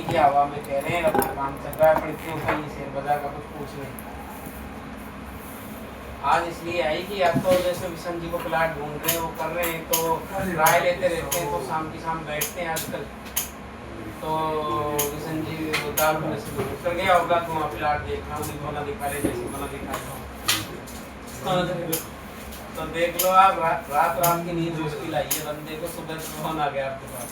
की हवा में कह रहे हैं अपना काम चल रहा है, पर क्यों कहीं शेयर बाजार का कुछ पूछ नहीं। आज इसलिए आई कि आप तो जैसे विशन जी को प्लाट ढूंढ रहे हैं, वो कर रहे हैं, तो राय लेते रहते हैं, तो शाम की शाम बैठते हैं आजकल। तो विशन जी दाल में से कर गया होगा तो वहाँ प्लाट देख रहा हूँ, बना दिखा रहे जैसे बना दिखा रहा हूँ। तो देख लो आप, रात की नींद मुश्किल आई है बंदे को, सुबह फोन आ गया आपके पास।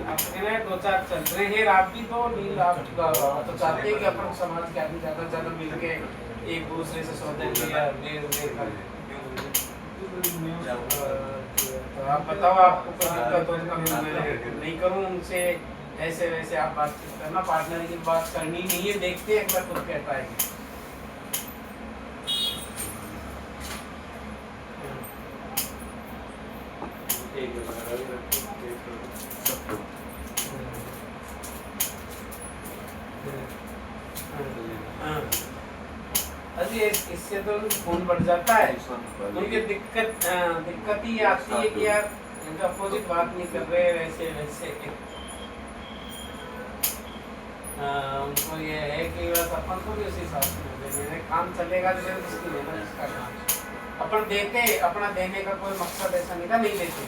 अपने दो चार चल रहे हैं, आप भी तो नींद आप तो चाहते हैं कि अपन समाज के आदमी ज्यादा ज्यादा मिलके एक दूसरे से सौदे तो आप बताओ, आपको कोई दिक्कत हो तो मैं नहीं करूँ उनसे ऐसे वैसे आप बातचीत करना, पार्टनर की बात करनी नहीं है, देखते हैं एक खुद कहता है। अरे इससे तो फोन बढ़ जाता है, उनकी दिक्कत ही आती है कि यार इनका अपोजिट बात नहीं कर रहे वैसे वैसे। उनको ये है कि बस अपन को भी उसी हिसाब से मेरे काम चलेगा तो इसकी लेना इसका काम अपन देते, अपना देने का कोई मकसद ऐसा नहीं था, नहीं देते,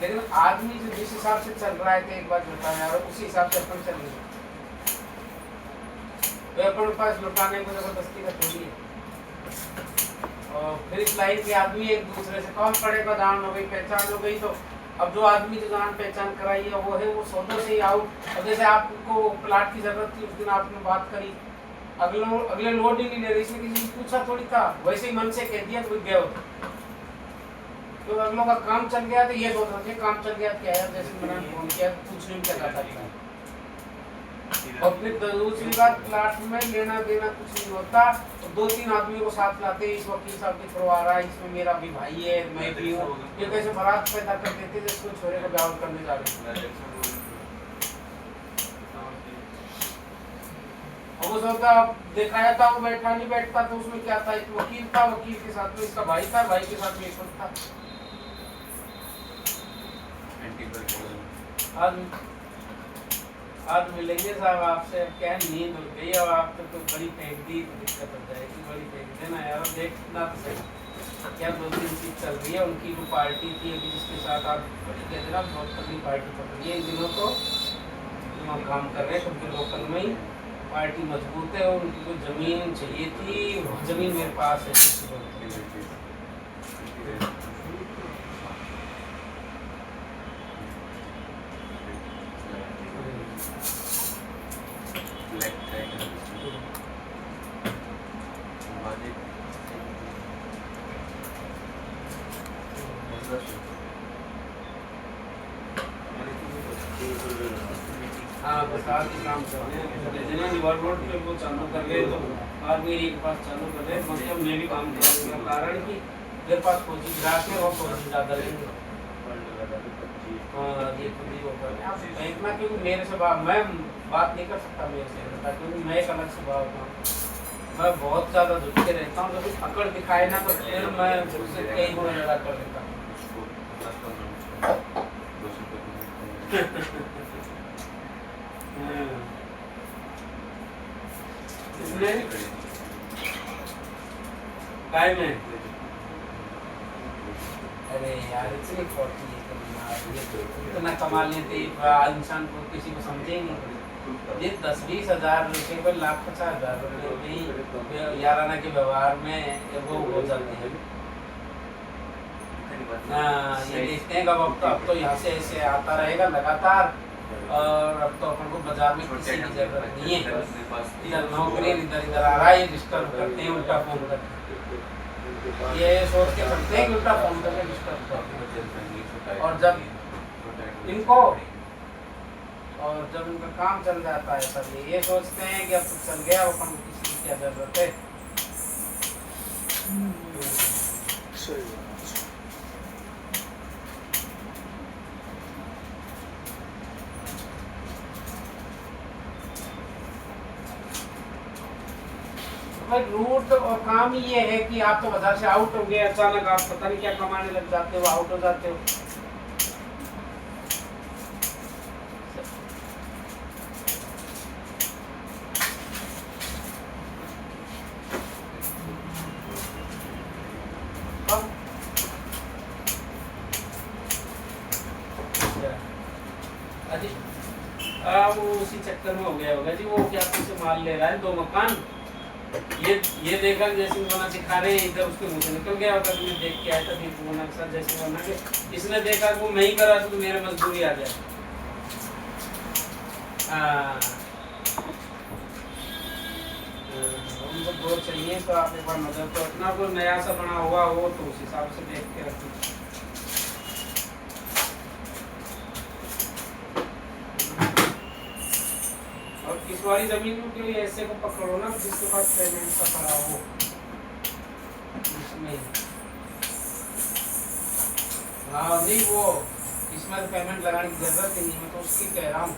लेकिन आदमी जो जिस हिसाब से चल रहा है तो एक बात बताया यार, उसी हिसाब से अपन चल रहे तो अपन पास लुटाने को जबरदस्ती का थोड़ी है। और फिर इस लाइन के आदमी एक दूसरे से कौन पड़ेगा, जान हो गई पहचान हो गई, तो अब जो आदमी जो जान पहचान कराई है वो है वो सौदों से ही आउट। अब जैसे आपको प्लाट की जरूरत थी, उस दिन आपने बात करी, अगले लोड ही नहीं ले रही, इसने किसी से पूछा थोड़ी था, वैसे ही मन से कह दिया तो गया होता। तो अगलों का काम चल गया तो ये सोच रहे काम चल गया क्या है, जैसे मैंने फोन किया पूछने में क्या था। और फिर दूसरी बात, प्लाट में लेना देना कुछ नहीं होता, तो दो तीन आदमी को साथ लाते, इस वकील साहब की थ्रो आ रहा है, इसमें मेरा भी भाई है, मैं भी हूँ, ये कैसे बारात पैदा कर देते थे, इसको छोरे को ब्याह करने जा रहे हैं। और वो सोचता दिखाया था, वो बैठा नहीं बैठता, तो उसमें क्या था, एक वकील था, वकील के साथ में इसका भाई था, भाई के साथ में एक था। आज मिलेंगे साहब आपसे, क्या नींद हो गई और आपको तो बड़ी फेंक दी तो दिक्कत हो जाएगी, बड़ी फेंक देना यार। देखना तो सही क्या 2-3 चीज चल रही है, उनकी जो पार्टी थी अभी जिसके साथ आप बड़ी कहते ना बहुत तगड़ी पार्टी पड़ रही है इन दिनों, तो हम काम कर रहे हैं खुद के लोकल में ही, पार्टी मजबूत है, उनकी कोई जमीन चाहिए थी, जमीन मेरे पास है। हाँ बता के काम करने रोड पे वो चालू कर रहे तो आदमी एक पास चालू कर रहे, मतलब मैं भी काम कर रहा हूँ, कारण कि मेरे पास फौजी ग्राहक है और फौजी ज़्यादा लेंगे। हाँ ये खुद ही होता है, आप देखना क्योंकि मेरे से मैं बात नहीं कर सकता मेरे से, क्योंकि मैं एक अलग स्वभाव का हूँ, मैं बहुत ज़्यादा झुकते रहता हूँ, जब अकड़ दिखाए ना तो फिर मैं उससे कई गुना ज़्यादा कर लेता हूँ। काय में अरे यार इतनी इतना कमा लेते इंसान को किसी को समझे नहीं, ये 10-20 हज़ार रुपये पर लाख 50,000 रुपये याराना के व्यवहार में वो हो जाते हैं। ये देखते हैं अब तो यहाँ से ऐसे आता रहेगा लगातार, और अब तो अपन को बाजार में किसी की जरूरत नहीं है, इधर नौकरी इधर आ रहा है, डिस्टर्ब करते हैं उल्टा फोन करते हैं, ये सोच के करते हैं कि उल्टा फोन करके डिस्टर्ब करते हैं, और जब इनको इनका काम चल जाता है तब ये सोचते हैं कि अब तो चल गया, अपन को किसी की क्या जरूरत है। भाई रूट और काम ही ये है कि आप तो बाजार से आउट हो गए, अचानक आप पता नहीं क्या कमाने लग जाते हो, आउट हो जाते हो। अजी वो उसी चक्कर में हो गया होगा जी, वो क्या कुछ माल ले रहा है 2 मकान, ये देखा जैसे बना दिखा रहे इधर उसके मुंह से निकल गया होगा कि मैं देख के आया था दीपू बना के साथ जैसे बना के, इसने देखा कि वो मैं ही करा तो मेरे मजदूरी आ जाए। हमको 2 चाहिए तो आप एक बार मदद तो अपना कोई नया सा बना हुआ हो तो उस हिसाब से देख के रखिए। और इस वाली जमीन में कोई ऐसे को पकड़ो ना जिसके पास पेमेंट का पड़ा हो इसमें। हाँ नहीं वो इसमें तो पेमेंट लगाने की जरूरत ही नहीं, मैं तो उसकी कह रहा हूँ।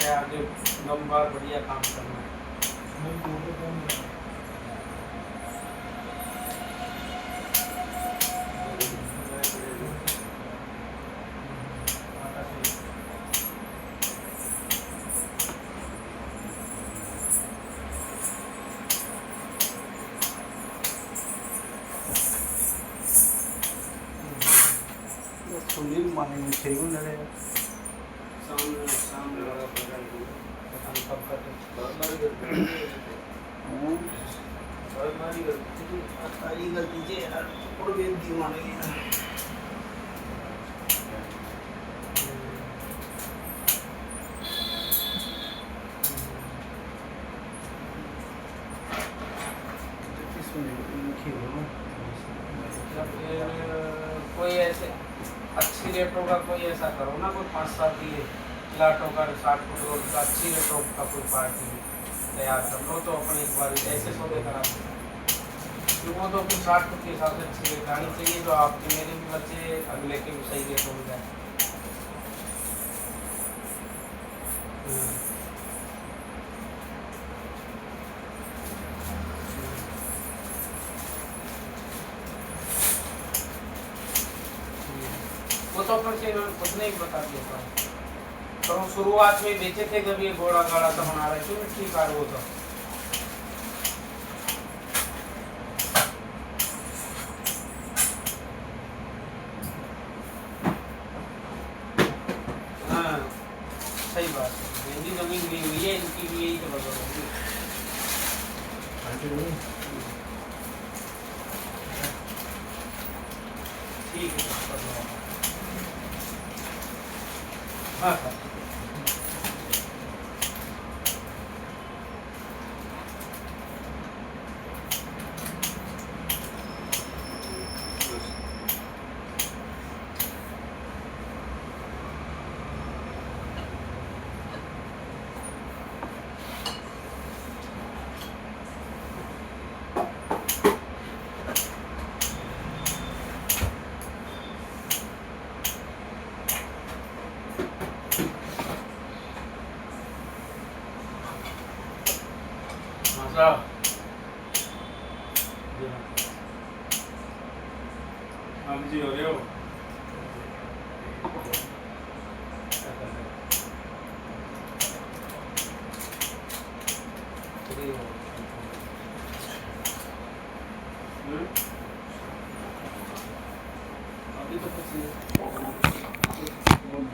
आगे लंबा बढ़िया काम करना है। सुनील मानेंगे चाहिए ना सामने वाला पता नहीं कब कटे। गलती से यार और बेइज्जती मानेंगे कोई ऐसे अच्छी रेटों का कोई ऐसा करो ना, कोई 5-7 ये प्लाटों का 60 फुट रोड का अच्छी रेटों का कोई पार्टी तैयार कर लो तो अपने एक बार ऐसे सौदे करा सकते। वो तो कुछ 60 फुट के हिसाब से अच्छी रेट आनी चाहिए जो आपके मेरे भी बच्चे अगले के भी सही रेट हो जाए। वो तो अपन से कुछ नहीं बता देता तो शुरुआत में बेचे थे जब ये घोड़ा गाड़ा सा बना रहे थे ठीक है वो तो हाँ सही बात है। मेरी जमीन ली हुई है इनकी भी यही तो बदल होगी। ठीक है हाँ हाँ हम जी हो रहे हो अभी तो कुछ नहीं